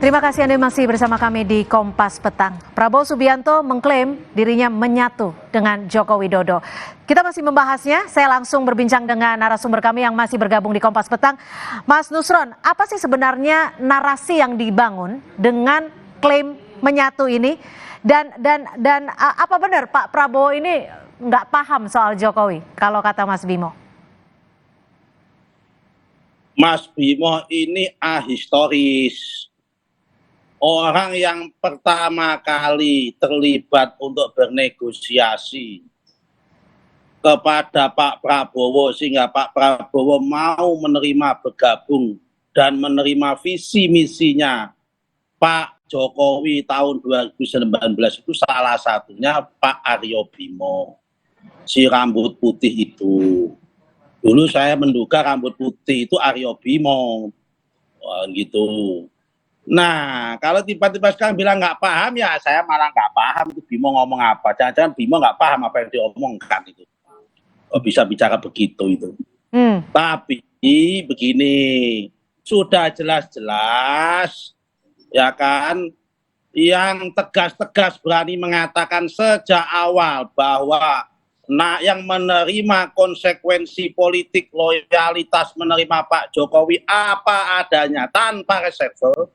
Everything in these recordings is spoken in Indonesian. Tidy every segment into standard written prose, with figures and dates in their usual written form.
Terima kasih Anda masih bersama kami di Kompas Petang. Prabowo Subianto mengklaim dirinya menyatu dengan Joko Widodo. Kita masih membahasnya, saya langsung berbincang dengan narasumber kami yang masih bergabung di Kompas Petang. Mas Nusron, apa sih sebenarnya narasi yang dibangun dengan klaim menyatu ini? Dan apa benar Pak Prabowo ini nggak paham soal Jokowi, kalau kata Mas Bimo? Mas Bimo ini ahistoris. Orang yang pertama kali terlibat untuk bernegosiasi kepada Pak Prabowo sehingga Pak Prabowo mau menerima bergabung dan menerima visi misinya Pak Jokowi tahun 2019 itu salah satunya Pak Aryo Bimo, si rambut putih itu. Dulu saya menduga rambut putih itu Aryo Bimo, gitu. Nah, kalau tiba-tiba sekarang bilang nggak paham, ya saya malah nggak paham itu Bimo ngomong apa. Jangan-jangan Bimo nggak paham apa yang diomongkan itu. Kok bisa bicara begitu itu. Tapi begini, sudah jelas-jelas, ya kan, yang tegas-tegas berani mengatakan sejak awal bahwa yang menerima konsekuensi politik loyalitas menerima Pak Jokowi apa adanya tanpa reserve,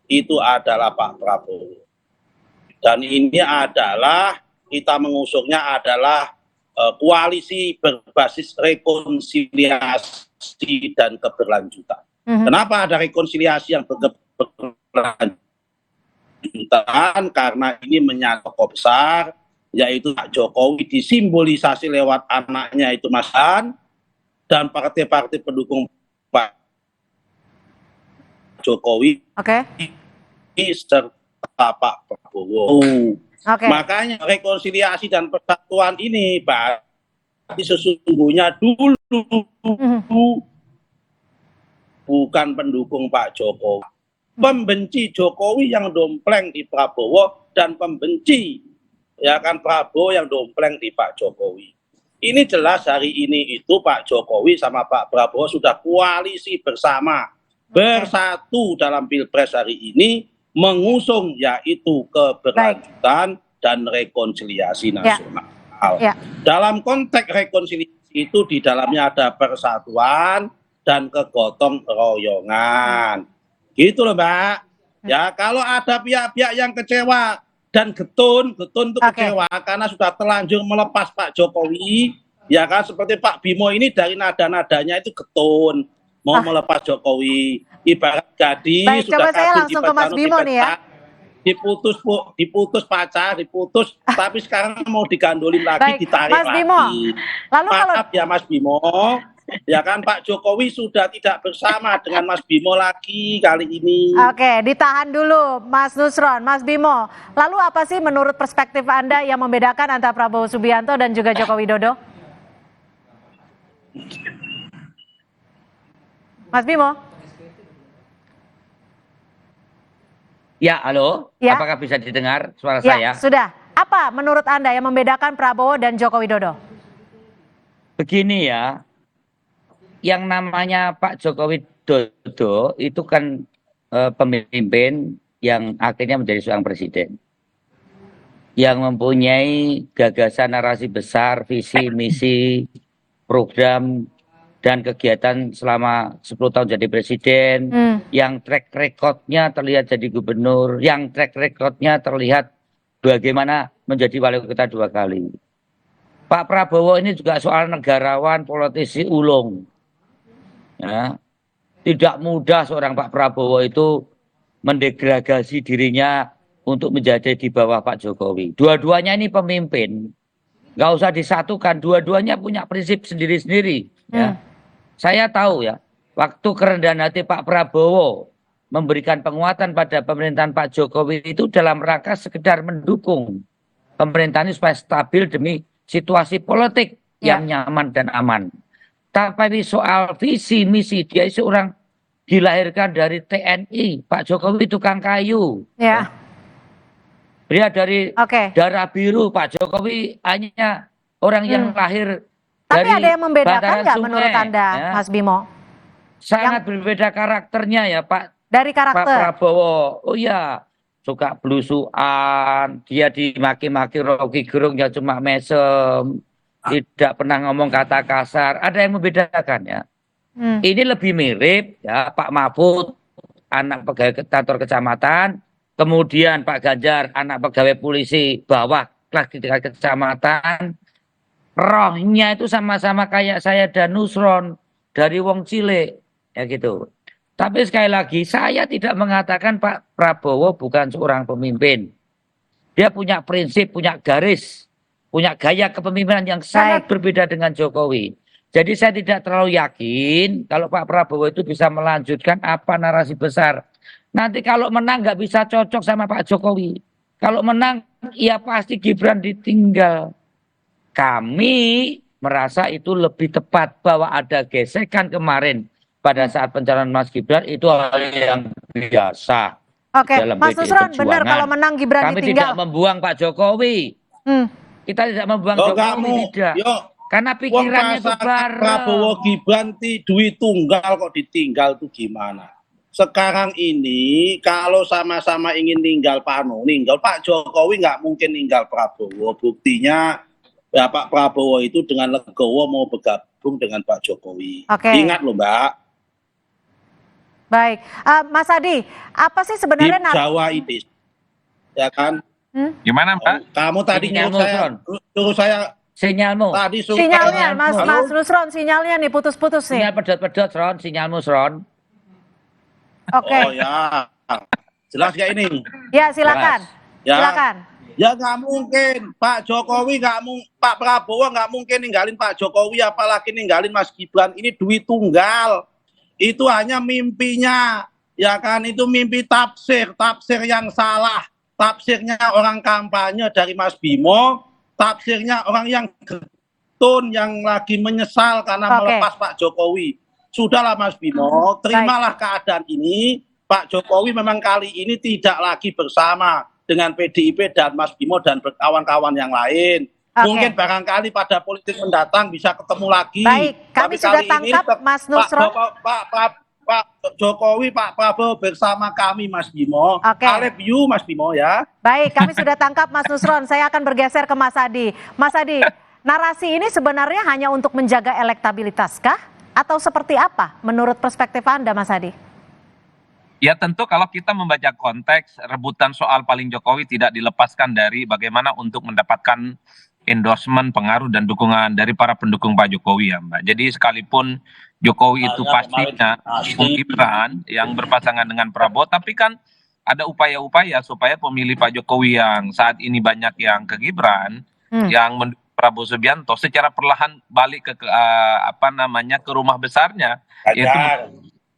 itu adalah Pak Prabowo. Dan ini adalah, kita mengusungnya adalah koalisi berbasis rekonsiliasi dan keberlanjutan. Kenapa ada rekonsiliasi yang berkelanjutan? Karena ini menyangkut tokoh besar, yaitu Pak Jokowi disimbolisasi lewat anaknya itu Mas Han, dan partai-partai pendukung Pak Jokowi, serta Pak Prabowo. Makanya rekonsiliasi dan persatuan ini berarti sesungguhnya dulu bukan pendukung Pak Jokowi, pembenci Jokowi yang dompleng di Prabowo, dan pembenci, ya kan, Prabowo yang dompleng di Pak Jokowi. Ini jelas hari ini itu Pak Jokowi sama Pak Prabowo sudah koalisi bersama, bersatu dalam Pilpres hari ini, mengusung yaitu keberlanjutan dan rekonsiliasi nasional. Dalam konteks rekonsiliasi itu di dalamnya ada persatuan dan kegotong royongan. Gitu loh Mbak. Ya, kalau ada pihak-pihak yang kecewa dan getun itu kecewa karena sudah terlanjur melepas Pak Jokowi, ya kan, seperti Pak Bimo ini dari nada-nadanya itu getun, mau melepas Jokowi, ibarat gadis sudah kagum di Mas Bimo nih ya. Diputus pacar, tapi sekarang mau digandolin lagi, ditarik Mas Bimo, lagi. Lalu Maaf ya Mas Bimo, ya kan, Pak Jokowi sudah tidak bersama dengan Mas Bimo lagi kali ini. Oke, ditahan dulu Mas Nusron. Mas Bimo, lalu apa sih menurut perspektif Anda yang membedakan antara Prabowo Subianto dan juga Joko Widodo? Mas Bimo? Ya, halo. Ya? Apakah bisa didengar suara saya? Sudah. Apa menurut Anda yang membedakan Prabowo dan Joko Widodo? Begini ya, yang namanya Pak Joko Widodo itu kan pemimpin yang akhirnya menjadi seorang presiden, yang mempunyai gagasan, narasi besar, visi, misi, program, dan kegiatan selama 10 tahun jadi presiden, yang track recordnya terlihat jadi gubernur, yang track recordnya terlihat bagaimana menjadi wali kota 2 kali. Pak Prabowo ini juga soal negarawan, politisi ulung. Ya, tidak mudah seorang Pak Prabowo itu mendegradasi dirinya untuk menjadi di bawah Pak Jokowi. Dua-duanya ini pemimpin, nggak usah disatukan, dua-duanya punya prinsip sendiri-sendiri. Ya. Saya tahu ya, waktu kerendahan hati Pak Prabowo memberikan penguatan pada pemerintahan Pak Jokowi itu dalam rangka sekedar mendukung pemerintahan ini supaya stabil demi situasi politik yang nyaman dan aman. Tapi soal visi misi, dia seorang dilahirkan dari TNI, Pak Jokowi tukang kayu. Dia dari darah biru, Pak Jokowi hanya orang yang lahir. Tapi ada yang membedakan nggak menurut Anda, Mas Bimo? Sangat berbeda karakternya ya, Pak Dari Pak karakter. Prabowo, oh ya, suka belusuan, dia dimaki-maki Rocky Gerung ya cuma mesem, tidak pernah ngomong kata kasar. Ada yang membedakan ya. Hmm. Ini lebih mirip ya Pak Mahfud, anak pegawai kantor kecamatan, kemudian Pak Ganjar, anak pegawai polisi bawah kelas di tingkat kecamatan. Rohnya itu sama-sama kayak saya dan Nusron dari Wong Cilik, ya gitu. Tapi sekali lagi, saya tidak mengatakan Pak Prabowo bukan seorang pemimpin. Dia punya prinsip, punya garis, punya gaya kepemimpinan yang sangat berbeda dengan Jokowi. Jadi saya tidak terlalu yakin kalau Pak Prabowo itu bisa melanjutkan apa narasi besar. Nanti kalau menang nggak bisa cocok sama Pak Jokowi. Kalau menang, ya pasti Gibran ditinggal. Kami merasa itu lebih tepat bahwa ada gesekan kemarin pada saat pencalonan Mas Gibran itu hal yang biasa. Oke, dalam Mas PDI Nusron, benar Perjuangan. kalau menang Gibran Kami ditinggal. tidak membuang Pak Jokowi. Kita tidak membuang Jokowi, tidak. Karena pikirannya itu bareng. Prabowo Gibran duit tunggal kok ditinggal tuh gimana? Sekarang ini kalau sama-sama ingin ninggal Pak Jokowi nggak mungkin ninggal Prabowo. Buktinya ya Pak Prabowo itu dengan legowo mau bergabung dengan Pak Jokowi. Oke. Ingat loh Mbak. Baik, Mas Adi, apa sih sebenarnya Di Jawa itu, ya kan? Gimana Mbak? Kamu tadi suruh saya Sinyalmu. tadi suruh sinyalnya, Mas Halo? Nusron, sinyalnya nih putus-putus nih. Sinyal pedot-pedot, Ron. Sinyalmu, Ron. Oke, Oh ya, jelas kayak ini. ya silakan, Ya. silakan. Ya nggak mungkin, Pak Jokowi Pak Prabowo nggak mungkin ninggalin Pak Jokowi, apalagi ninggalin Mas Gibran. Ini duit tunggal. Itu hanya mimpinya, ya kan? Itu mimpi tafsir yang salah. Tafsirnya orang kampanye dari Mas Bimo, tafsirnya orang yang getun, yang lagi menyesal karena melepas Pak Jokowi. Sudahlah Mas Bimo, terimalah keadaan ini. Pak Jokowi memang kali ini tidak lagi bersama dengan PDIP dan Mas Bimo dan kawan-kawan yang lain. Mungkin barangkali pada politik mendatang bisa ketemu lagi. Baik, kami tapi sudah kali tangkap ini, Mas Nusron. Pak Jokowi, Pak Prabowo bersama kami Mas Bimo. Oke. Alep you Mas Bimo ya. Baik, kami sudah tangkap Mas Nusron. Saya akan bergeser ke Mas Adi. Mas Adi, narasi ini sebenarnya hanya untuk menjaga elektabilitas kah? Atau seperti apa menurut perspektif Anda, Mas Adi? Ya tentu kalau kita membaca konteks rebutan soal paling Jokowi tidak dilepaskan dari bagaimana untuk mendapatkan endorsement, pengaruh dan dukungan dari para pendukung Pak Jokowi ya Mbak. Jadi sekalipun Jokowi itu pastinya Gibran yang berpasangan dengan Prabowo, tapi kan ada upaya-upaya supaya pemilih Pak Jokowi yang saat ini banyak yang ke Gibran, yang mendukung Prabowo Subianto secara perlahan balik ke rumah besarnya, yaitu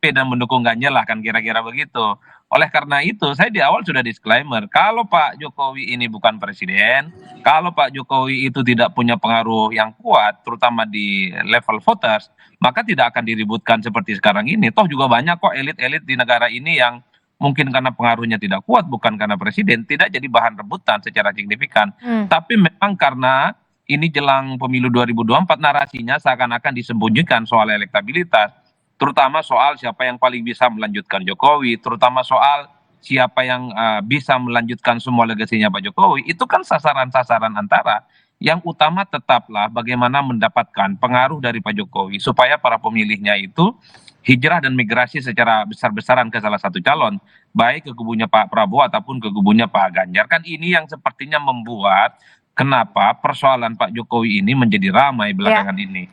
dan mendukung Ganjar lah kan kira-kira begitu. Oleh karena itu saya di awal sudah disclaimer, kalau Pak Jokowi ini bukan presiden, kalau Pak Jokowi itu tidak punya pengaruh yang kuat terutama di level voters, maka tidak akan diributkan seperti sekarang ini. Toh juga banyak kok elit-elit di negara ini yang mungkin karena pengaruhnya tidak kuat, bukan karena presiden, tidak jadi bahan rebutan secara signifikan. Tapi memang karena ini jelang pemilu 2024 narasinya seakan-akan disembunyikan soal elektabilitas, terutama soal siapa yang paling bisa melanjutkan Jokowi, terutama soal siapa yang bisa melanjutkan semua legasinya Pak Jokowi. Itu kan sasaran-sasaran antara. Yang utama tetaplah bagaimana mendapatkan pengaruh dari Pak Jokowi supaya para pemilihnya itu hijrah dan migrasi secara besar-besaran ke salah satu calon, baik ke kubunya Pak Prabowo ataupun ke kubunya Pak Ganjar. Kan ini yang sepertinya membuat kenapa persoalan Pak Jokowi ini menjadi ramai belakangan ini.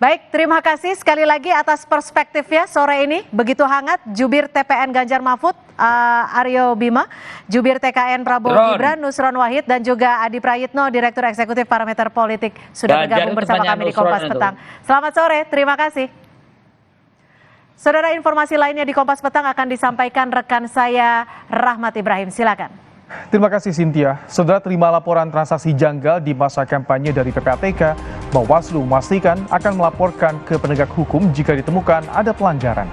Baik, terima kasih sekali lagi atas perspektifnya sore ini. Begitu hangat, Jubir TPN Ganjar Mahfud, Aryo Bima, Jubir TKN Prabowo Gibran, Nusron Wahid, dan juga Adi Prayitno, Direktur Eksekutif Parameter Politik, sudah bergabung bersama kami di Kompas Petang. Selamat sore, terima kasih. Saudara, informasi lainnya di Kompas Petang akan disampaikan rekan saya, Rahmat Ibrahim. Silakan. Terima kasih Cynthia. Saudara, terima laporan transaksi janggal di masa kampanye dari PPATK, Bawaslu memastikan akan melaporkan ke penegak hukum jika ditemukan ada pelanggaran.